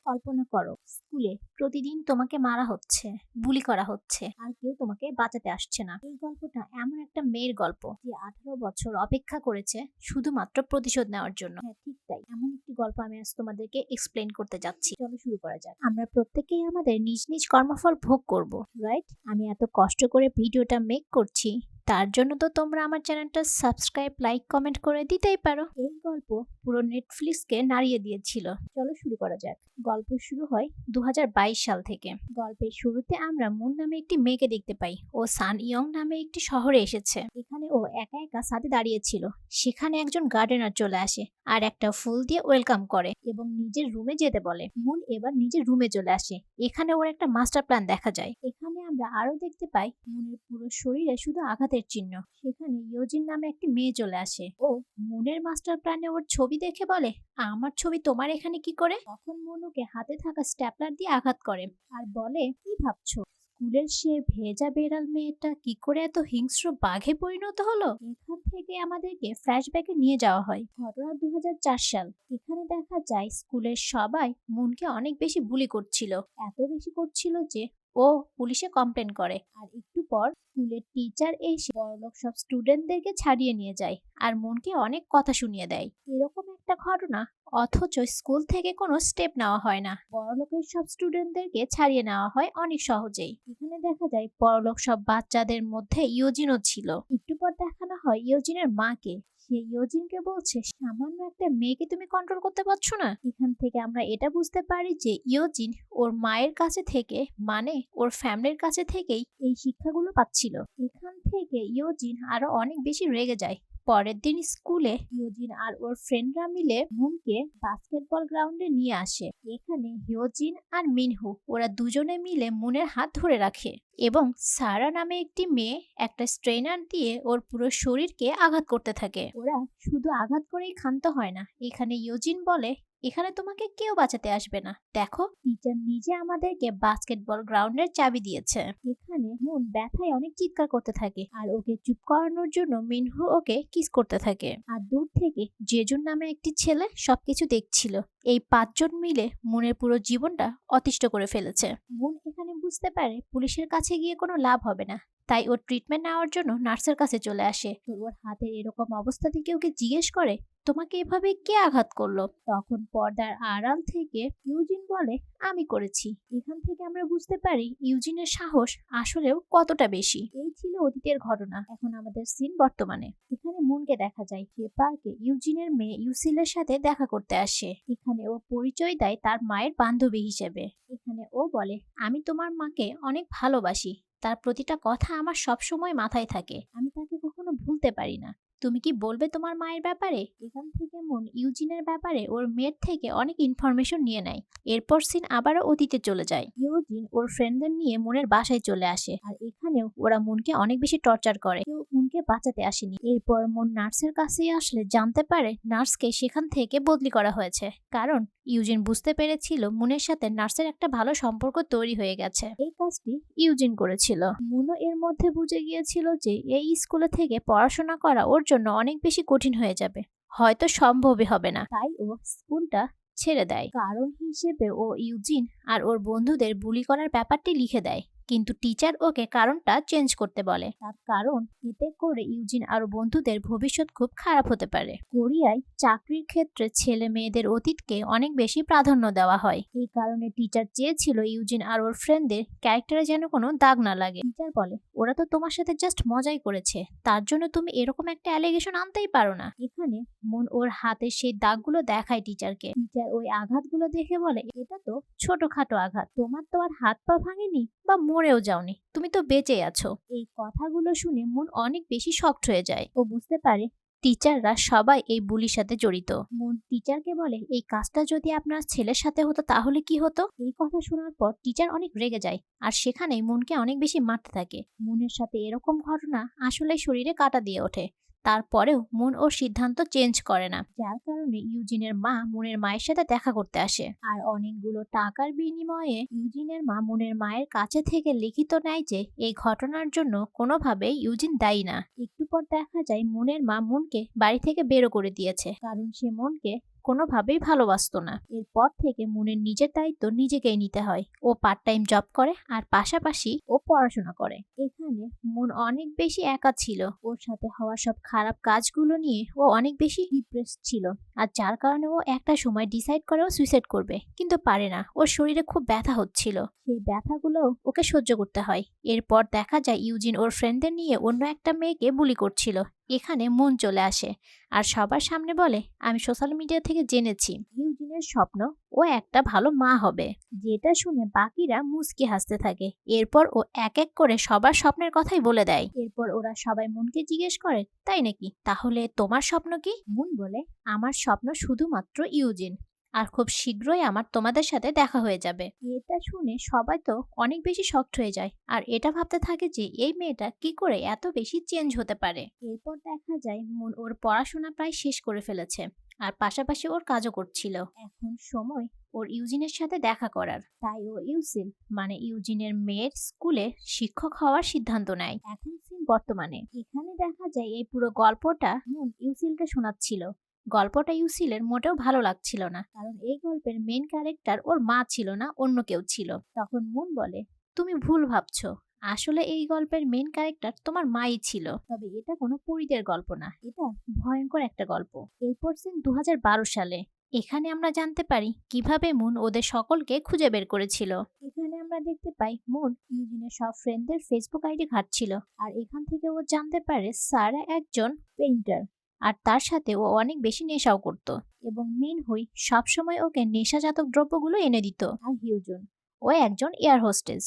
কল্পনা করো, স্কুলে প্রতিদিন তোমাকে মারা হচ্ছে, বুলি করা হচ্ছে, আর কেউ তোমাকে বাঁচাতে আসছে না। এই গল্পটা এমন একটা মেয়ের গল্প যে 18 বছর অপেক্ষা করেছে শুধুমাত্র প্রতিশোধ নেওয়ার জন্য। হ্যাঁ, ঠিক তাই, এমন একটি গল্প আমি আজ তোমাদেরকে এক্সপ্লেন করতে যাচ্ছি। চলো শুরু করা যাক। আমরা প্রত্যেকেই আমাদের নিজ নিজ কর্মফল ভোগ করব, রাইট? আমি এত কষ্ট করে ভিডিওটা মেক করছি, তার জন্য তো তোমরা আমার চ্যানেলটা সাবস্ক্রাইব, লাইক, কমেন্ট করে দিতেই পারো। এই গল্প পুরো নেটফ্লিক্সকে নাড়িয়ে দিয়েছিল। চলো শুরু করা যাক। গল্প শুরু হয় 2022 সাল থেকে। গল্পের শুরুতে আমরা মুন নামে একটি মেয়েকে দেখতে পাই। ও সান ইয়ং নামে একটি শহরে এসেছে। এখানে ও একা একা ছাদে দাঁড়িয়েছিল। সেখানে একজন গার্ডেনার চলে আসে আর একটা ফুল দিয়ে ওয়েলকাম করে এবং নিজের রুমে যেতে বলে। মুন এবার নিজের রুমে চলে আসে। এখানে ওর একটা মাস্টার প্ল্যান দেখা যায়। এখানে আমরা আরো দেখতে পাই মুনের পুরো শরীরে শুধু আঘাতের চিহ্ন। সেখানে ইয়োজিন নামে একটি মেয়ে চলে আসে। ও মুনের মাস্টার প্ল্যানে ওর ছবি দেখে বলে, আমার ছবি তোমার এখানে কি করে? তখন মুন ওকে হাতে থাকা স্ট্যাপলার দিয়ে আঘাত করে আর বলে, কি ভাবছো স্কুলের সে ভেজা বেড়াল মেয়েটা কি করে এত হিংস্র বাঘে পরিণত হলো? এখান থেকে আমাদেরকে ফ্ল্যাশব্যাকে নিয়ে যাওয়া হয়। ঘটনা 2004 সাল। এখানে দেখা যায় স্কুলের সবাই মুনকে অনেক বেশি বুলি করছিল। এত বেশি করছিল যে ও পুলিশে কমপ্লেন করে। আর একটু পর স্কুলের টিচার এসে বড়লোক সব স্টুডেন্টদেরকে ছাড়িয়ে নিয়ে যায় আর মুনকে অনেক কথা শুনিয়ে দেয়। এরকম একটা ঘটনা, অথচ স্কুল থেকে কোনো স্টেপ নেওয়া হয় না। বড়লোকের সব স্টুডেন্টদেরকে ছাড়িয়ে নেওয়া হয় অনেক সহজেই। এখানে দেখা যায় বড়লোক সব বাচ্চাদের মধ্যে ইয়োজিনও ছিল। একটু পর দেখানো হয় ইয়োজিনের মাকে। সে ইয়োজিনকে বলছে, সামান্য একটা মেয়েকে তুমি কন্ট্রোল করতে পারছো না? এখান থেকে আমরা এটা বুঝতে পারি যে ইয়োজিন ওর মায়ের কাছে থেকে, মানে ওর ফ্যামিলির কাছে থেকেই এই শিক্ষাগুলো পাচ্ছিল। এখান থেকে ইয়োজিন আরো অনেক বেশি রেগে যায়। পরের দিন স্কুলে ইয়োজিন আর ওর ফ্রেন্ডরা মিলে মুনকে বাস্কেটবল গ্রাউন্ডে নিয়ে আসে। এখানে ইয়োজিন আর মিনহু ওরা দুজনে মিলে মুনের হাত ধরে রাখে এবং সারা নামে একটি মেয়ে একটা স্ট্রেনার দিয়ে ওর পুরো শরীরকে আঘাত করতে থাকে। ওরা শুধু আঘাত করেই ক্ষান্ত হয় না। এখানে ইয়োজিন বলে, এখানে তোমাকে কেউ বাঁচাতে আসবে না। দেখো, টিচার নিজে আমাদেরকে বাস্কেটবল গ্রাউন্ডের চাবি দিয়েছে। এখানে মুন ব্যথায় অনেক চিৎকার করতে থাকে আর ওকে চুপ করানোর জন্য মিনহু ওকে কিস করতে থাকে। আর দূর থেকে জেজুন নামে একটি ছেলে সবকিছু দেখছিল। এই 5 জন মিলে মুনের পুরো জীবনটা অতিষ্ঠ করে ফেলেছে। মুন এখানে বুঝতে পারে পুলিশের কাছে গিয়ে কোনো লাভ হবে না, তাই ওর ট্রিটমেন্ট নেওয়ার জন্য নার্সের কাছে চলে আসে। ওর হাতের এরকম অবস্থা থেকে ওকে জিজ্ঞেস করে, তোমাকে এভাবে কে আঘাত করলো? তখন পর্দার আড়াল থেকে ইউজিন বলে, আমি করেছি। এখান থেকে আমরা বুঝতে পারি ইউজিনের সাহস আসলেও কতটা বেশি। এই ছিল অতীতের ঘটনা। এখন আমাদের সিন বর্তমানে। এখানে মুনকে দেখা যায় যে পার্কে ইউজিনের মেয়ে ইউসিলের সাথে দেখা করতে আসে। এখানে ও পরিচয় দেয় তার মায়ের বান্ধবী হিসেবে। এখানে ও বলে, আমি তোমার মাকে অনেক ভালোবাসি। তার প্রতিটা কথা আমার সবসময় মাথায় থাকে। আমি তাকে কখনো ভুলতে পারি না। তুমি কি বলবে তোমার মায়ের ব্যাপারে? এখান থেকে মুন ইউজিনের ব্যাপারে ওর মেয়ের থেকে অনেক ইনফরমেশন নিয়ে নেয়। এরপর সিন আবারও অতীতে চলে যায়। ইউজিন ওর ফ্রেন্ডদের নিয়ে মুনের বাসায় চলে আসে আর এখানেও ওরা মুনকে অনেক বেশি টর্চার করে। কেউ মুনকে বাঁচাতে আসেনি। এরপর মুন নার্সের কাছে আসলে জানতে পারে নার্সকে সেখান থেকে বদলি করা হয়েছে, কারণ ইউজিন বুঝতে পেরেছিল মুনের সাথে নার্সের একটা ভালো সম্পর্ক তৈরি হয়ে গেছে। এই কাজটি ইউজিন করেছিল। মুনও এর মধ্যে বুঝে গিয়েছিল যে এই স্কুলে থেকে পড়াশোনা করা ওর জন্য অনেক বেশি কঠিন হয়ে যাবে, হয়তো সম্ভবই হবে না। তাই ও স্কুলটা ছেড়ে দেয়। কারণ হিসেবে ও ইউজিন আর ওর বন্ধুদের বুলি করার ব্যাপারটি লিখে দেয়, কিন্তু টিচার ওকে কারণটা চেঞ্জ করতে বলে। তার কারণ, এতে করে ইউজিন আর বন্ধুদের ভবিষ্যৎ খুব খারাপ হতে পারে। কোরিয়ায় চাকরির ক্ষেত্রে ছেলে মেয়েদের অতীতকে অনেক বেশি প্রাধান্য দেওয়া হয়। এই কারণে টিচার চেয়েছিল ইউজিন আর ওর ফ্রেন্ডদের ক্যারেক্টারে যেন কোনো দাগ না লাগে। টিচার বলে, ওরা তো তোমার সাথে জাস্ট মজাই করেছে, তার জন্য তুমি এরকম একটা অ্যালিগেশন আনতেই পারো না। এখানে মুন ওর হাতে সেই দাগগুলো দেখায় টিচারকে। টিচার ওই আঘাতগুলো দেখে বলে, এটা তো ছোটখাটো আঘাত, তোমার তো আর হাত পা ভাঙেনি বা মরেও যাওনি, তুমি তো বেঁচে আছো। এই কথাগুলো শুনে মুন অনেক বেশি শকড হয়ে যায়। ও বুঝতে পারে টিচাররা সবাই এই বুলির সাথে জড়িত। মুন টিচারকে বলে, এই কাজটা যদি আপনার ছেলের সাথে হতো তাহলে কি হতো? এই কথা শোনার পর টিচার অনেক রেগে যায় আর সেখানেই মুনকে অনেক বেশি মারতে থাকে। মুনের সাথে এরকম ঘটনা আসলে শরীরে কাটা দিয়ে ওঠে। তারপরেও মুন ওর সিদ্ধান্ত চেঞ্জ করে না, যার কারণে ইউজিনের মা মুনের মায়ের সাথে দেখা করতে আসে। আর অনেকগুলো টাকার বিনিময়ে ইউজিনের মা মুনের মায়ের কাছে থেকে লিখিত নেয় যে এই ঘটনার জন্য কোনোভাবেই ইউজিন দায়ী না। একটু পর দেখা যায় মুনের মা মুনকে বাড়ি থেকে বেরো করে দিয়েছে, কারণ সে মুনকে কোনোভাবেই ভালোবাসতো না। এরপর থেকে মুনের নিজের দায়িত্ব নিজেকেই নিতে হয়। ও পার্ট টাইম জব করে আর পাশাপাশি ও পড়াশোনা করে। এখানে মুন অনেক বেশি একা ছিল। ওর সাথে হওয়া সব খারাপ কাজগুলো নিয়ে ও অনেক বেশি ডিপ্রেস ছিল, আর যার কারণে ও একটা সময় ডিসাইড করে ও সুইসাইড করবে, কিন্তু পারে না। ওর শরীরে খুব ব্যথা হচ্ছিল, সেই ব্যথাগুলো ওকে সহ্য করতে হয়। এরপর দেখা যায় ইউজিন ওর ফ্রেন্ডদের নিয়ে অন্য একটা মেয়েকে বুলি করছিল। এখানে মুন চলে আসে আর সবার সামনে বলে, আমি সোশ্যাল মিডিয়া থেকে জেনেছি ইউজিনের স্বপ্ন ও একটা ভালো মা হবে। যেটা শুনে বাকিরা মুচকি হাসতে থাকে। এরপর ও এক এক করে সবার স্বপ্নের কথাই বলে দেয়। এরপর ওরা সবাই মুনকে জিজ্ঞেস করে, তাই নাকি, তাহলে তোমার স্বপ্ন কি? মুন বলে, আমার স্বপ্ন শুধুমাত্র ইউজিন, আর খুব শীঘ্রই আমার তোমাদের সাথে দেখা হয়ে যাবে। এটা শুনে সবাই তো অনেক বেশি শকড হয়ে যায়, আর এটা ভাবতে থাকে যে এই মেয়েটা কি করে এত বেশি চেঞ্জ হতে পারে। এরপর দেখা যায় মুন ওর পড়াশোনা প্রায় শেষ করে ফেলেছে, আর পাশাপাশি ওর কাজও করছিল। এখন সময় ওর ইউজিনের সাথে দেখা করার, তাই ও ইউসিল মানে ইউজিনের মেয়ের স্কুলে শিক্ষক হওয়ার সিদ্ধান্ত নেয়। এখন সিন বর্তমানে। এখানে দেখা যায় এই পুরো গল্পটা মুন ইউসিলকে শোনাচ্ছিল। গল্পটা ইউসিলের মোটেও ভালো লাগছিল না, কারণ এই গল্পের মেন ক্যারেক্টার ওর মা ছিল না, অন্য কেউ ছিল। তখন মুন বলে, তুমি ভুল ভাবছো, আসলে এই গল্পের মেন ক্যারেক্টার তোমার মাই ছিল। তবে এটা কোনো পরীদের গল্প না, এটা ভয়ঙ্কর একটা গল্প। এরপর সিন 2012 সালে। এখানে আমরা জানতে পারি কিভাবে মুন ওদের সকলকে খুঁজে বের করেছিল। এখানে আমরা দেখতে পাই মুন ইউজিনের সব ফ্রেন্ডদের ফেসবুক আইডি ঘাঁটছিল, আর এখান থেকে ও জানতে পারে সারা একজন পেইন্টার, আর তার সাথে ও অনেক বেশি নেশাও করত, এবং মিনহুই সবসময় ওকে নেশাজাতক দ্রব্যগুলো এনে দিত। আর হিউজুন, ও একজন এয়ার হোস্টেস।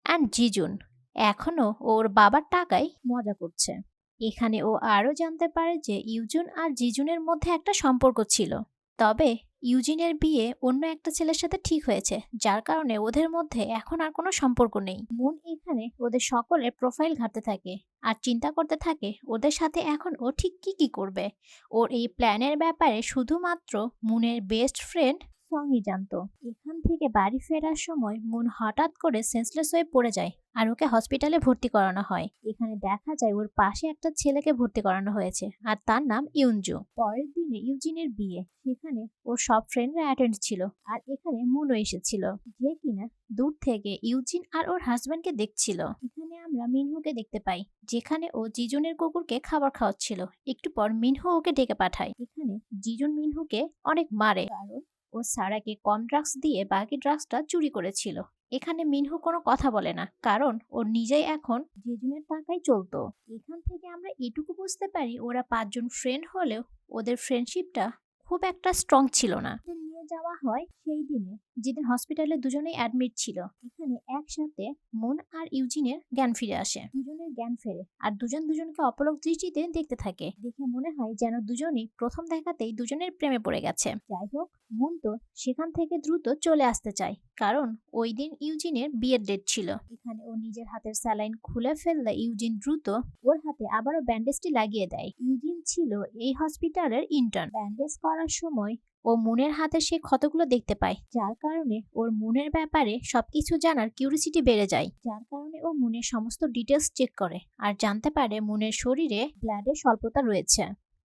অ্যান্ড জিজুন এখনো ওর বাবার টাকায় মজা করছে। এখানে ও আরও জানতে পারে যে ইউজুন আর জিজুনের মধ্যে একটা সম্পর্ক ছিল, তবে ইউজিনের বিয়ে অন্য একটা ছেলের সাথে ঠিক হয়েছে, যার কারণে ওদের মধ্যে এখন আর কোনো সম্পর্ক নেই। মুন এখানে ওদের সকলের প্রোফাইল ঘাঁটতে থাকে আর চিন্তা করতে থাকে ওদের সাথে এখন ও ঠিক কি কি করবে। ওর এই প্ল্যানের ব্যাপারে শুধুমাত্র মুনের বেস্ট ফ্রেন্ড সঙ্গই জানতো। এখান থেকে বাড়ি ফেরার সময় মুন হঠাৎ করে সেন্সলেস হয়ে পড়ে যায়, আর ওকে হসপিটালে ভর্তি করানো হয়। এখানে দেখা যায় ওর পাশে একটা ছেলেকে ভর্তি করানো হয়েছে, আর তার নাম ইউনজু। পরের দিনে ইউজিনের বিয়ে, সেখানে ওর সব ফ্রেন্ডরা অ্যাটেন্ড ছিল, আর এখানে মুনও এসেছিল, যে কিনা দূর থেকে ইউজিন আর ওর হাজব্যান্ডকে দেখছিল। এখানে আমরা মিনহুকে দেখতে পাই, যেখানে ও জিজুনের কুকুরকে খাবার খাওয়াচ্ছিল। একটু পর মিনহু ওকে ডেকে পাঠায়। এখানে জিজুন মিনহুকে অনেক মারে, কারণ ও সারাকে কম ড্রাগস দিয়ে বাকি ড্রাগসটা চুরি করেছিল। এখানে মিনহু কোনো কথা বলে না, কারণ ওর নিজেই এখন জিজুনের টাকায় চলতো। এখান থেকে আমরা এটুকু বুঝতে পারি ওরা 5 জন ফ্রেন্ড হলেও ওদের ফ্রেন্ডশিপটা খুব একটা স্ট্রং ছিল না। নিয়ে যাওয়া হয় সেই দিনে, যেদিন হসপিটালে দুজনেই অ্যাডমিট ছিল। এখানে একসাথে মুন আর ইউজিনের জ্ঞান ফিরে আসে। দুজনের জ্ঞান ফেরে আর দুজন দুজনকে অপলক দৃষ্টিতে দেখতে থাকে। দেখে মনে হয় যেন দুজনই প্রথম দেখাতেই দুজনের প্রেমে পড়ে গেছে। যাই হোক, মুন তো সেখান থেকে দ্রুত চলে আসতে চায়, কারণ ওই দিন ইউজিনের বিয়ের ডেট ছিল। এখানে ও নিজের হাতের স্যালাইন খুলে ফেললে ইউজিন দ্রুত ওর হাতে আবারও ব্যান্ডেজটি লাগিয়ে দেয়। ইউজিন ছিল এই হসপিটালের ইন্টার্ন। ব্যান্ডেজ করার সময় ও মুনের হাতে সে ক্ষতগুলো দেখতে পায়, যার কারণে ওর মুনের ব্যাপারে সবকিছু জানার কিউরিসিটি বেড়ে যায়। যার কারণে ও মুনের সমস্ত ডিটেলস চেক করে আর জানতে পারে মুনের শরীরে ব্লাডের স্বল্পতা রয়েছে,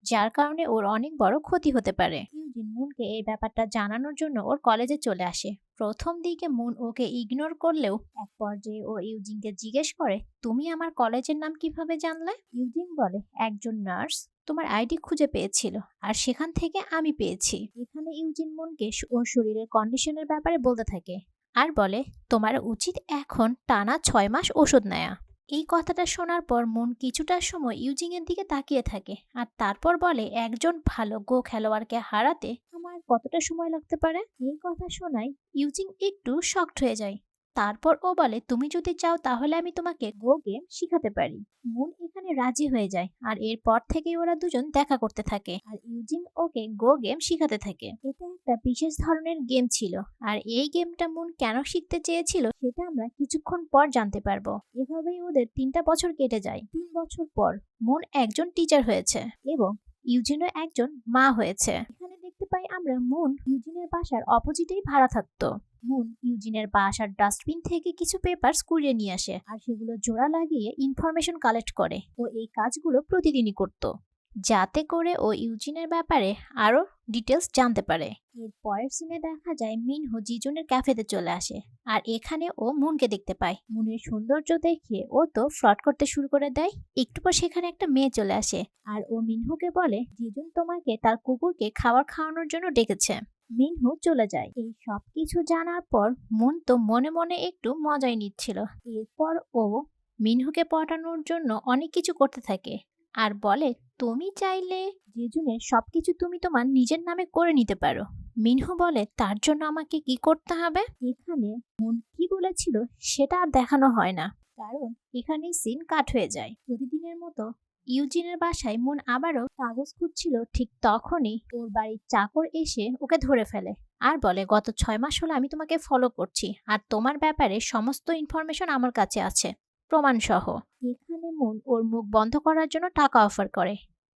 যার কারণে ওর অনেক বড় ক্ষতি হতে পারে। ইউজিন মুনকে এই ব্যাপারটা জানানোর জন্য ওর কলেজে চলে আসে। প্রথম দিকে মুন ওকে ইগনোর করলেও এক পর্যায়ে ও ইউজিনকে জিজ্ঞেস করে, তুমি আমার কলেজের নাম কিভাবে জানলে? ইউজিন বলে, একজন নার্স তোমার আইডি খুঁজে পেয়েছিল, আর সেখান থেকে আমি পেয়েছি। এখানে ইউজিন মুনকে ওর শরীরের কন্ডিশনের ব্যাপারে বলতে থাকে আর বলে, তোমার উচিত এখন টানা 6 মাস ওষুধ নেয়া। এই কথাটা শোনার পর মুন কিছুটা সময় ইউজিনের দিকে তাকিয়ে থাকে, আর তারপর বলে, একজন ভালো গো খেলোয়াড়কে হারাতে আমার কতটা সময় লাগতে পারে? এই কথা শোনায় ইউজিন একটু শকড হয়ে যায়। তারপর ও বলে, তুমি যদি চাও তাহলে আমি তোমাকে গো গেম শিখাতে পারি। মুন এখানে রাজি হয়ে যায়, আর এরপর থেকেই ওরা দুজন দেখা করতে থাকে, আর ইউজিন ওকে গো গেম শিখাতে থাকে। এটা একটা বিশেষ ধরনের গেম ছিল, আর এই গেমটা মুন কেন শিখতে চেয়েছিল সেটা আমরা কিছুক্ষণ পর জানতে পারবো। এভাবেই ওদের 3টা বছর কেটে যায়। 3 বছর পর মুন একজন টিচার হয়েছে এবং ইউজিনও একজন মা হয়েছে। এখানে দেখতে পাই আমরা মুন ইউজিনের বাসার অপোজিটেই ভাড়া থাকতো। মুন ইউজিনের বাসার ডাস্টবিন থেকে কিছু পেপার কুড়িয়ে নিয়ে আসে, আর সেগুলো জোড়া লাগিয়ে ইনফরমেশন কালেক্ট করে। ও এই কাজগুলো প্রতিদিনই করত। যাতে করে ও ইউজিনের ব্যাপারে আরো ডিটেলস জানতে পারে। এর পরের সিনে দেখা যায় মিনহো জিজুনের ক্যাফেতে চলে আসে, আর এখানে ও মুনকে দেখতে পায়। মুনের সৌন্দর্য দেখে ও তো ফ্লর্ট করতে শুরু করে দেয়। একটু পর সেখানে একটা মেয়ে চলে আসে, আর ও মিনহোকে বলে জিজুন তোমাকে তার কুকুরকে খাবার খাওয়ানোর জন্য ডেকেছে। মিনহো চলে যায়। এই সব কিছু জানার পর মুন তো মনে মনে একটু মজাই নিচ্ছিল। এরপর ও মিনহুকে পটানোর জন্য অনেক কিছু করতে থাকে আর বলে তুমি চাইলে জিজুনের সবকিছু তুমি তোমার নিজের নামে করে নিতে পারো। মিনহু বলে তার জন্য আমাকে কি করতে হবে? এখানে মুন কি বলেছিল সেটা আর দেখানো হয় না, কারণ এখানেই সিন কাট হয়ে যায়। প্রতিদিনের মতো ইউজিনের বাসায় মুন আবারও কাগজ খুঁজছিল, ঠিক তখনই ওর বাড়ির চাকর এসে ওকে ধরে ফেলে আর বলে গত 6 মাস হলো আমি তোমাকে ফলো করছি, আর তোমার ব্যাপারে সমস্ত ইনফরমেশন আমার কাছে আছে, প্রমাণ সহ। এখানে মুন ওর মুখ বন্ধ করার জন্য টাকা অফার করে,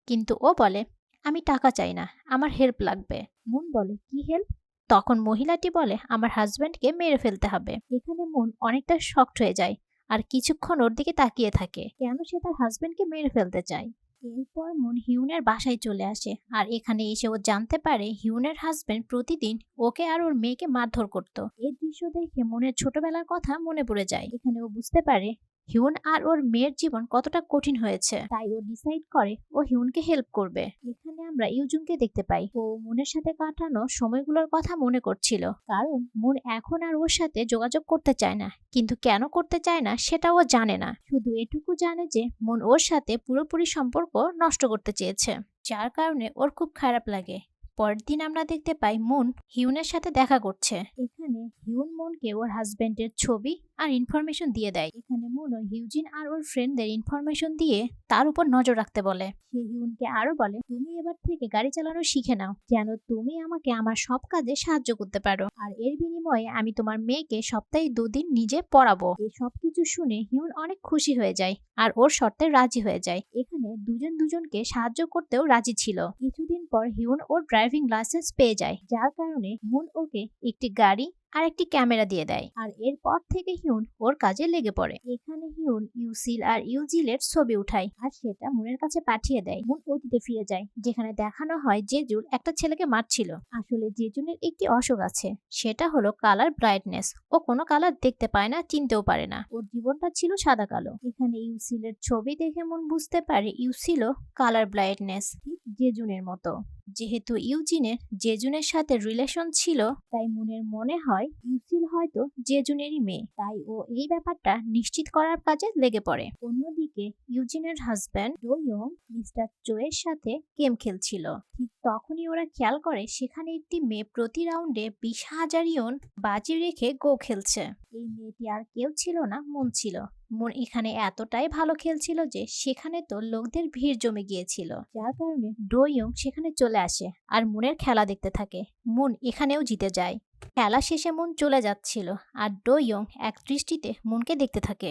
কিন্তু ও বলে আমি টাকা চাই না, আমার হেল্প লাগবে। মুন বলে কি হেল্প? তখন মহিলাটি বলে আমার হাজব্যান্ডকে মেরে ফেলতে হবে। এখানে মুন অনেকটা শকড হয়ে যায় আর কিছুক্ষণ ওর দিকে তাকিয়ে থাকে, কেন সে তার হাজব্যান্ডকে মেরে ফেলতে চায়। এরপর মুন হিউনের বাসায় চলে আসে, আর এখানে এসে ও জানতে পারে হিউনের হাজব্যান্ড প্রতিদিন ওকে আর ওর মেয়েকে মারধর করত। এই দৃশ্য দেখে মনের ছোটবেলার কথা মনে পড়ে যায়। এখানে ও বুঝতে পারে হিউন আর ওর মেয়ের জীবন কতটা কঠিন হয়েছে, তাই ও ডিসাইড করে ও হিউনকে হেল্প করবে। এখানে আমরা ইউজুনকে দেখতে পাই, ও মুনের সাথে কাটানো সময়গুলোর কথা মনে করছিল, কারণ মুন এখন আর ওর সাথে যোগাযোগ করতে চায় না। কিন্তু কেন করতে চায় না সেটা ও জানে না, শুধু এটুকু জানে যে মুন ওর সাথে পুরোপুরি সম্পর্ক নষ্ট করতে চেয়েছে, যার কারণে ওর খুব খারাপ লাগে। পরের দিন আমরা দেখতে পাই মুন হিউনের সাথে দেখা করছে। এখানে হিউন মুনকে ওর হাজবেন্ডের ছবি আর ইনফরমেশন দিয়ে দেয়। এখানে মুন ও হিউজিন আর ওর ফ্রেন্ডদের ইনফরমেশন দিয়ে তার উপর নজর রাখতে বলে। সে হিউনকে আরো বলে তুমি এবার থেকে গাড়ি চালানো শিখে নাও, যেন তুমি আমাকে আমার সব কাজে সাহায্য করতে পারো, আর এর বিনিময়ে আমি তোমার মেয়েকে সপ্তাহে 2 দিন নিজে পড়াবো। এই সবকিছু শুনে হিউন অনেক খুশি হয়ে যায় আর ওর শর্তে রাজি হয়ে যায়। এখানে দুজন দুজনকে সাহায্য করতেও রাজি ছিল। কিছুদিন পর হিউন ওর ড্রাইভিং লাইসেন্স পেয়ে যায়, যার কারণে মুন ওকে একটি গাড়ি আর একটি ক্যামেরা দিয়ে দেয়, আর এরপর থেকে হিউন ওর কাজে লেগে পড়ে। এখানে হিউন ইউসিল আর ইউজিলের ছবি উঠায় আর সেটা মুনের কাছে পাঠিয়ে দেয়। মুন অতীতে ফিরে যায়, যেখানে দেখানো হয় জেজুন একটা ছেলেকে মারছিল। আসলে জেজুনের একটি অসুখ আছে, সেটা হলো কালার ব্রাইটনেস। ও কোনো কালার দেখতে পায় না, চিনতেও পারে না, ওর জীবনটা ছিল সাদা কালো। এখানে ইউসিলের ছবি দেখে মুন বুঝতে পারে ইউসিলও কালার ব্লাইন্ডনেস, ঠিক জেজুনের মতো। যেহেতু ইউজিনের জেজুনের সাথে রিলেশন ছিল, তাই মুনের মনে হয় ইউসিল হয়তো জেজুনেরই মেয়ে, তাই ও এই ব্যাপারটা নিশ্চিত করার কাজে লেগে পড়ে। অন্যদিকে ইউজিনের হাজব্যান্ড ডো ইয়ং মিস্টার চোয়ের সাথে গেম খেলছিল। ঠিক তখনই ওরা খেয়াল করে সেখানে একটি মেয়ে প্রতি রাউন্ডে 20,000 ইয়ন বাজি রেখে গো খেলছে। এই মেয়েটি আর কেউ ছিল না, মুন ছিল। মুন এখানে এতটাই ভালো খেলছিল যে সেখানে তো লোকদের ভিড় জমে গিয়েছিল, যার কারণে ডো ইয়ং সেখানে চলে আসে আর মুনের খেলা দেখতে থাকে। মুন এখানেও জিতে যায়। খেলা শেষে মুন চলে যাচ্ছিল আর ডো ইয়ং এক দৃষ্টিতে মুনকে দেখতে থাকে।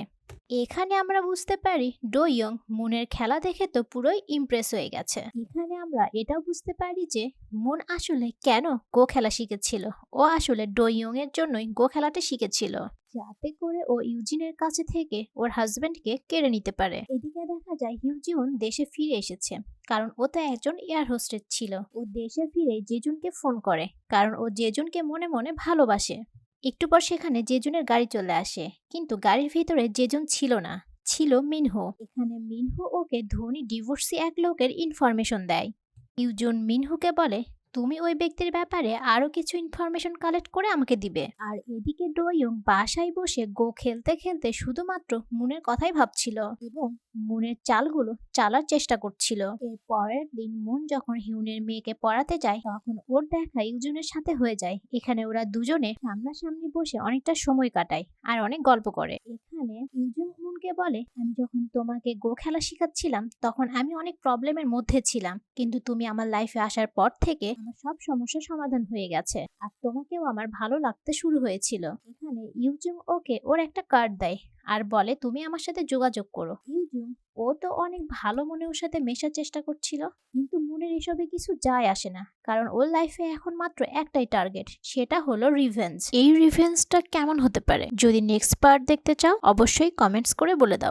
এখানে আমরা বুঝতে পারি ডো ইয়ং মুনের খেলা দেখে তো পুরোই ইমপ্রেস হয়ে গেছে। এখানে আমরা এটাও বুঝতে পারি যে মুন আসলে কেন গো খেলা শিখেছিল। ও আসলে ডো ইয়ং এর জন্যই গো খেলাটা শিখেছিল, যাতে করে ও ইউজিনের কাছে থেকে ওর হাজবেন্ডকে কেড়ে নিতে পারে। এদিকে দেখা যায় হিউজিউন দেশে ফিরে এসেছে, কারণ ও তো একজন এয়ার হোস্টেস ছিল। ও দেশে ফিরে জেজুনকে ফোন করে, কারণ ও জেজুনকে মনে মনে ভালোবাসে। একটু পর সেখানে জেজুনের গাড়ি চলে আসে, কিন্তু গাড়ির ভিতরে জেজুন ছিল না, ছিল মিনহো। এখানে মিনহো ওকে ধনী ডিভোর্সি এক লোকের ইনফরমেশন দেয়। ইউজুন মিনহুকে বলে তুমি ওই ব্যক্তির ব্যাপারে আরো কিছু ইনফরমেশন কালেক্ট করে আমাকে দিবে। আর এদিকে ডো ইয়ং বাসায় বসে গো খেলতে খেলতে শুধুমাত্র মুনের কথাই ভাবছিল এবং মুনের চালগুলো চালার চেষ্টা করছিল। এর পরের দিন মুন যখন হিউনের মেয়েকে পড়াতে যায়, তখন ওর দেখা ইউজুনের সাথে হয়ে যায়। এখানে ওরা দুজনে সামনাসামনি বসে অনেকটা সময় কাটায় আর অনেক গল্প করে। এখানে ইউজুন মুনকে বলে আমি যখন তোমাকে গো খেলা শেখাচ্ছিলাম তখন আমি অনেক প্রবলেমের মধ্যে ছিলাম, কিন্তু তুমি আমার লাইফে আসার পর থেকে আমার সব সমস্যার সমাধান হয়ে গেছে আর তোমাকেও আমার ভালো লাগতে শুরু হয়েছিল। এখানে ইউজুং ওকে ওর একটা কার্ড দেয় আর বলে তুমি আমার সাথে যোগাযোগ করো। ইউজুং ও তো অনেক ভালো মনে ওর সাথে মেশার চেষ্টা করছিল, কিন্তু মুনের এসবে কিছু যায় আসে না, কারণ ওর লাইফে এখন মাত্র একটাই টার্গেট, সেটা হলো রিভেঞ্জ। এই রিভেঞ্জটা কেমন হতে পারে? যদি নেক্সট পার্ট দেখতে চাও অবশ্যই কমেন্টস করে বলে দাও।